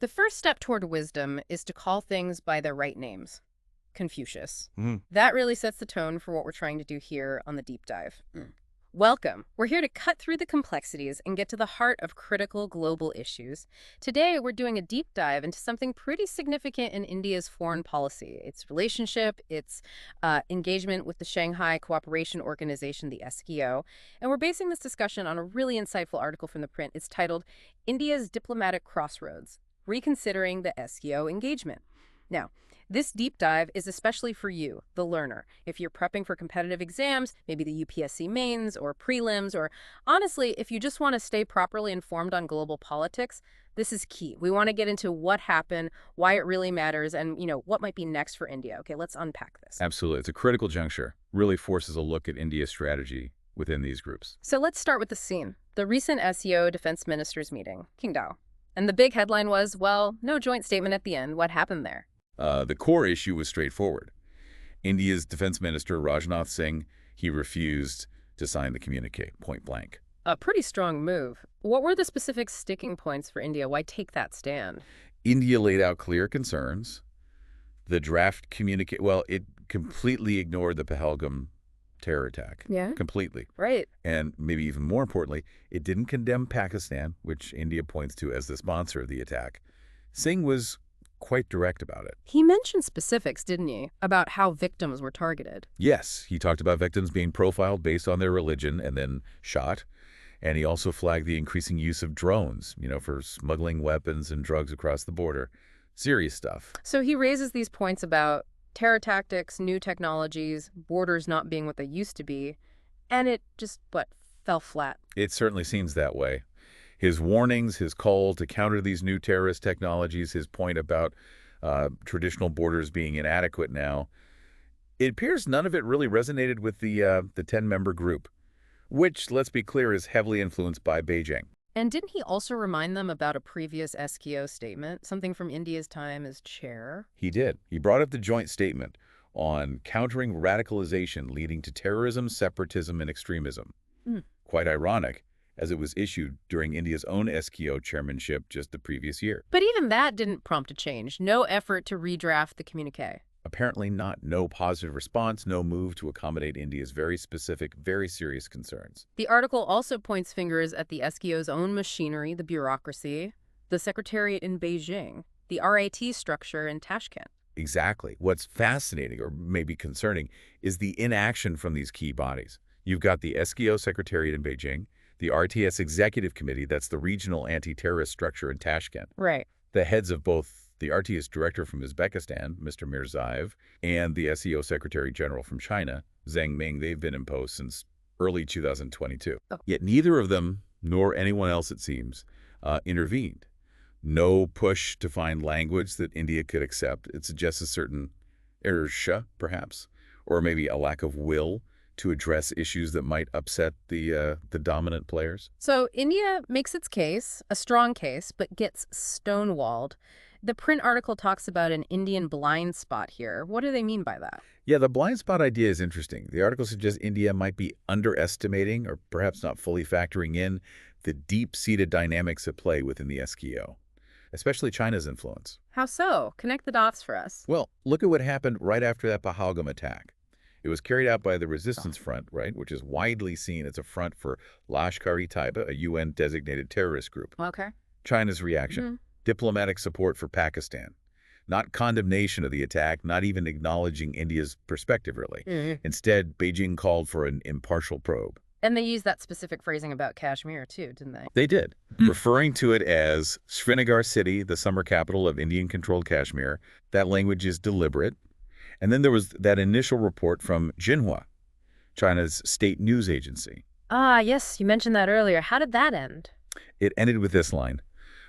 The first step toward wisdom is to call things by their right names. Confucius. Mhm. That really sets the tone for what we're trying to do here on the deep dive. Welcome. We're here to cut through the complexities and get to the heart of critical global issues. Today, we're doing a deep dive into something pretty significant in India's foreign policy, its relationship, its engagement with the Shanghai Cooperation Organization, the SCO. And we're basing this discussion on a really insightful article from the print. It's titled India's Diplomatic Crossroads, Reconsidering the SCO Engagement. Now, this deep dive is especially for you, the learner. If you're prepping for competitive exams, maybe the UPSC mains or prelims, or honestly, if you just want to stay properly informed on global politics, this is key. We want to get into what happened, why it really matters, and, what might be next for India. Okay, let's unpack this. Absolutely. It's a critical juncture. Really forces a look at India's strategy within these groups. So let's start with the scene. The recent SCO defense ministers meeting, Qingdao. And the big headline was, well, no joint statement at the end. What happened there? The core issue was straightforward. India's defense minister, Rajnath Singh, he refused to sign the communique, point blank. A pretty strong move. What were the specific sticking points for India? Why take that stand? India laid out clear concerns. The draft communique, well, it completely ignored the Pahalgam terror attack. Yeah. Completely. Right. And maybe even more importantly, it didn't condemn Pakistan, which India points to as the sponsor of the attack. Singh was quite direct about it. He mentioned specifics, didn't he, about how victims were targeted? Yes, he talked about victims being profiled based on their religion and then shot. And he also flagged the increasing use of drones, for smuggling weapons and drugs across the border. Serious stuff. So he raises these points about terror tactics, new technologies, borders not being what they used to be, and it just, fell flat. It certainly seems that way. His warnings, his call to counter these new terrorist technologies, his point about traditional borders being inadequate now, it appears none of it really resonated with the 10-member group, which, let's be clear, is heavily influenced by Beijing. And didn't he also remind them about a previous SCO statement, something from India's time as chair? He did. He brought up the joint statement on countering radicalization leading to terrorism, separatism, and extremism. Quite ironic, as it was issued during India's own SCO chairmanship just the previous year. But even that didn't prompt a change. No effort to redraft the communique. Apparently not. No positive response, no move to accommodate India's very specific, very serious concerns. The article also points fingers at the SCO's own machinery, the bureaucracy, the secretariat in Beijing, the RAT structure in Tashkent. Exactly. What's fascinating, or maybe concerning, is the inaction from these key bodies. You've got the SCO secretariat in Beijing, the RTS Executive Committee, that's the regional anti-terrorist structure in Tashkent. Right. The heads of both the RTS director from Uzbekistan, Mr. Mirzaev, and the SCO Secretary General from China, Zhang Ming, they've been in post since early 2022. Oh. Yet neither of them, nor anyone else it seems, intervened. No push to find language that India could accept. It suggests a certain inertia, perhaps, or maybe a lack of will to address issues that might upset the dominant players. So India makes its case, a strong case, but gets stonewalled. The print article talks about an Indian blind spot here. What do they mean by that? Yeah, the blind spot idea is interesting. The article suggests India might be underestimating or perhaps not fully factoring in the deep-seated dynamics at play within the SCO, especially China's influence. How so? Connect the dots for us. Well, look at what happened right after that Pahalgam attack. It was carried out by the Resistance Front, right, which is widely seen as a front for Lashkar-e-Taiba, a UN-designated terrorist group. Okay. China's reaction, diplomatic support for Pakistan. Not condemnation of the attack, not even acknowledging India's perspective, really. Instead, Beijing called for an impartial probe. And they used that specific phrasing about Kashmir, too, didn't they? They did, referring to it as Srinagar city, the summer capital of Indian-controlled Kashmir. That language is deliberate. And then there was that initial report from Xinhua, China's state news agency. Ah, yes, you mentioned that earlier. How did that end? It ended with this line.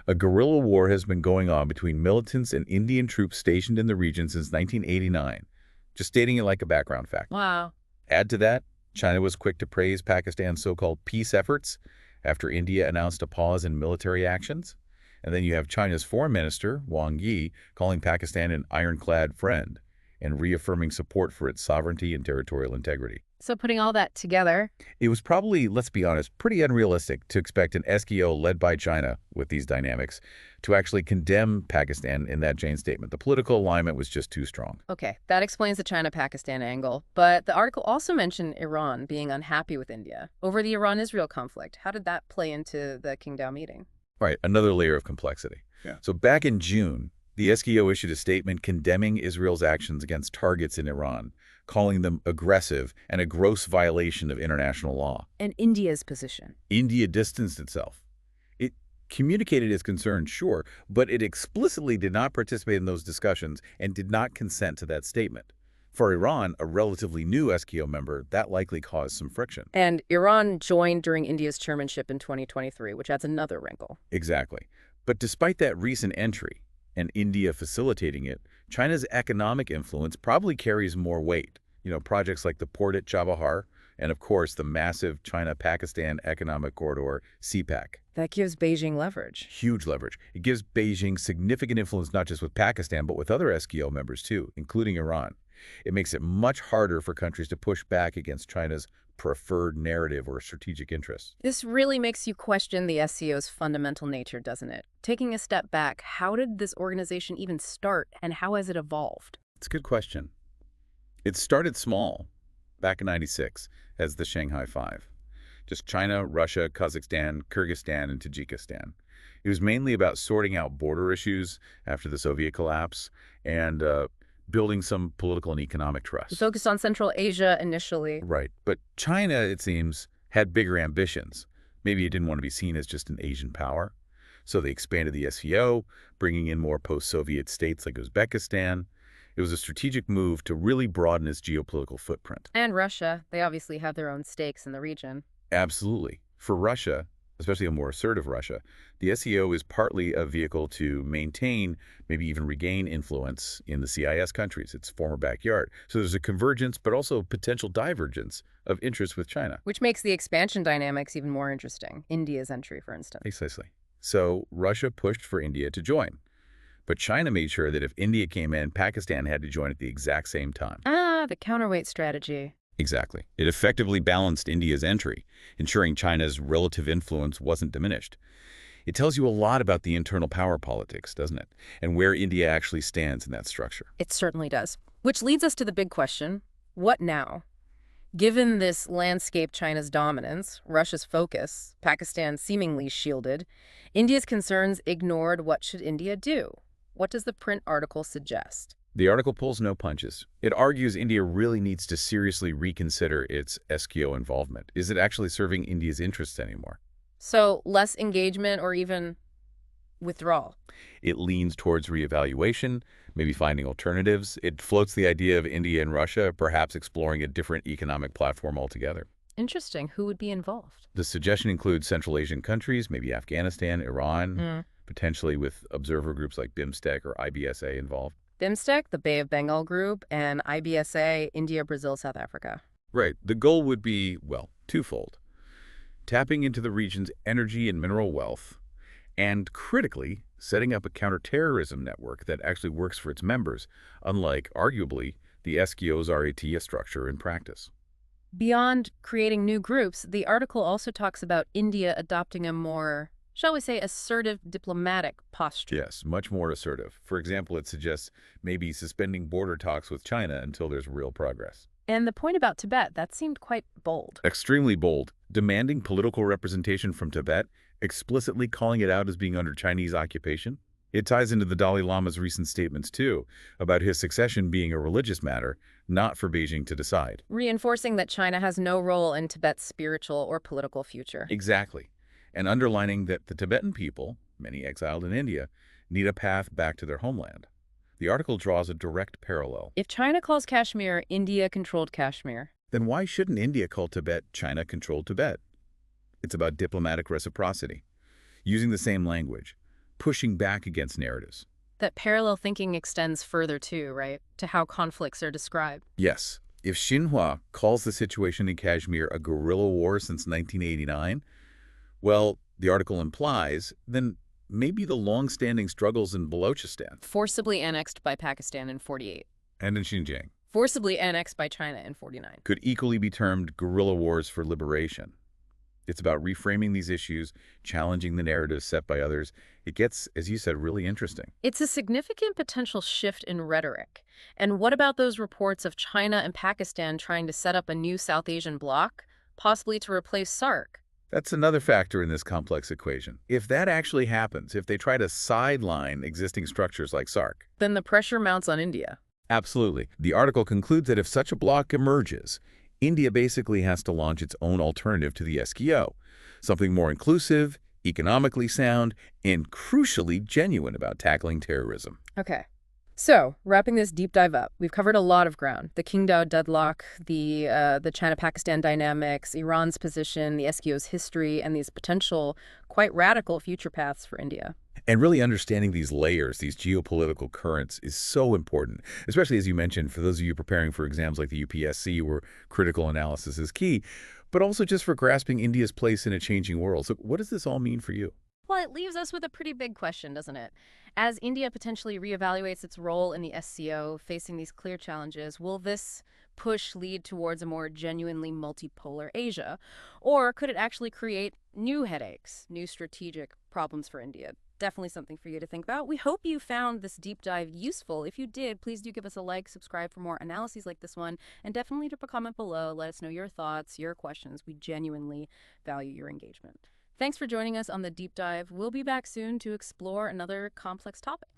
A guerrilla war has been going on between militants and Indian troops stationed in the region since 1989. Just stating it like a background fact. Wow. Add to that, China was quick to praise Pakistan's so-called peace efforts after India announced a pause in military actions. And then you have China's foreign minister, Wang Yi, calling Pakistan an ironclad friend and reaffirming support for its sovereignty and territorial integrity. So putting all that together, It was probably, let's be honest, pretty unrealistic to expect an SKO led by China with these dynamics to actually condemn Pakistan in that Jane statement. The political alignment was just too strong. okay, that explains the China-Pakistan angle. But the article also mentioned Iran being unhappy with India over the Iran-Israel conflict. How did that play into the Qingdao meeting? All right, another layer of complexity. Yeah. So back in June, the SKO issued a statement condemning Israel's actions against targets in Iran, calling them aggressive and a gross violation of international law. And India's position. India distanced itself. It communicated its concerns, sure, but it explicitly did not participate in those discussions and did not consent to that statement. For Iran, a relatively new SKO member, that likely caused some friction. And Iran joined during India's chairmanship in 2023, which adds another wrinkle. Exactly. But despite that recent entry, and India facilitating it, China's economic influence probably carries more weight. Projects like the port at Chabahar, and of course the massive China-Pakistan Economic Corridor, CPEC. That gives Beijing leverage. Huge leverage. It gives Beijing significant influence not just with Pakistan, but with other SKO members too, including Iran. It makes it much harder for countries to push back against China's preferred narrative or strategic interests. This really makes you question the SCO's fundamental nature, doesn't it? Taking a step back, how did this organization even start, and how has it evolved? It's a good question. It started small, back in '96, as the Shanghai Five. Just China, Russia, Kazakhstan, Kyrgyzstan, and Tajikistan. It was mainly about sorting out border issues after the Soviet collapse and building some political and economic trust. Focused on Central Asia initially. Right. But China, it seems, had bigger ambitions. Maybe it didn't want to be seen as just an Asian power. So they expanded the SCO, bringing in more post-Soviet states like Uzbekistan. It was a strategic move to really broaden its geopolitical footprint. And Russia. They obviously have their own stakes in the region. Absolutely. For Russia, especially a more assertive Russia, the SCO is partly a vehicle to maintain, maybe even regain influence in the CIS countries, its former backyard. So there's a convergence, but also potential divergence of interests with China. Which makes the expansion dynamics even more interesting. India's entry, for instance. Precisely. So Russia pushed for India to join. But China made sure that if India came in, Pakistan had to join at the exact same time. Ah, the counterweight strategy. Exactly. It effectively balanced India's entry, ensuring China's relative influence wasn't diminished. It tells you a lot about the internal power politics, doesn't it? And where India actually stands in that structure. It certainly does. Which leads us to the big question, what now? Given this landscape, China's dominance, Russia's focus, Pakistan seemingly shielded, India's concerns ignored, what should India do? What does the print article suggest? The article pulls no punches. It argues India really needs to seriously reconsider its SKO involvement. Is it actually serving India's interests anymore? So less engagement or even withdrawal? It leans towards reevaluation, maybe finding alternatives. It floats the idea of India and Russia perhaps exploring a different economic platform altogether. Interesting. Who would be involved? The suggestion includes Central Asian countries, maybe Afghanistan, Iran, potentially with observer groups like BIMSTEC or IBSA involved. BIMSTEC, the Bay of Bengal Group, and IBSA, India, Brazil, South Africa. Right. The goal would be, well, twofold. Tapping into the region's energy and mineral wealth, and critically, setting up a counterterrorism network that actually works for its members, unlike, arguably, the SKO's RAT structure in practice. Beyond creating new groups, the article also talks about India adopting a more, shall we say, assertive diplomatic posture. Yes, much more assertive. For example, it suggests maybe suspending border talks with China until there's real progress. And the point about Tibet, that seemed quite bold. Extremely bold, demanding political representation from Tibet, explicitly calling it out as being under Chinese occupation. It ties into the Dalai Lama's recent statements, too, about his succession being a religious matter, not for Beijing to decide. Reinforcing that China has no role in Tibet's spiritual or political future. Exactly. And underlining that the Tibetan people, many exiled in India, need a path back to their homeland. The article draws a direct parallel. If China calls Kashmir India-controlled Kashmir, Then why shouldn't India call Tibet China-controlled Tibet? It's about diplomatic reciprocity, using the same language, pushing back against narratives. that parallel thinking extends further too, right? To how conflicts are described. Yes, if Xinhua calls the situation in Kashmir a guerrilla war since 1989, well, the article implies, then maybe the long-standing struggles in Balochistan Forcibly annexed by Pakistan in '48. and in Xinjiang forcibly annexed by China in 49. could equally be termed guerrilla wars for liberation. It's about reframing these issues, challenging the narratives set by others. It gets, as you said, really interesting. It's a significant potential shift in rhetoric. And what about those reports of China and Pakistan trying to set up a new South Asian bloc, possibly to replace SARC? That's another factor in this complex equation. If that actually happens, if they try to sideline existing structures like SARC. Then the pressure mounts on India. Absolutely. The article concludes that if such a bloc emerges, India basically has to launch its own alternative to the SCO, something more inclusive, economically sound, and crucially genuine about tackling terrorism. Okay. So, wrapping this deep dive up, we've covered a lot of ground. The Qingdao deadlock, the China-Pakistan dynamics, Iran's position, the SCO's history, and these potential, quite radical future paths for India. And really understanding these layers, these geopolitical currents, is so important, especially as you mentioned, for those of you preparing for exams like the UPSC, where critical analysis is key, but also just for grasping India's place in a changing world. So what does this all mean for you? Well, it leaves us with a pretty big question, doesn't it? As India potentially reevaluates its role in the SCO, facing these clear challenges, will this push lead towards a more genuinely multipolar Asia? Or could it actually create new headaches, new strategic problems for India? Definitely something for you to think about. We hope you found this deep dive useful. If you did, please do give us a like, subscribe for more analyses like this one, and definitely drop a comment below. Let us know your thoughts, your questions. We genuinely value your engagement. Thanks for joining us on the deep dive. We'll be back soon to explore another complex topic.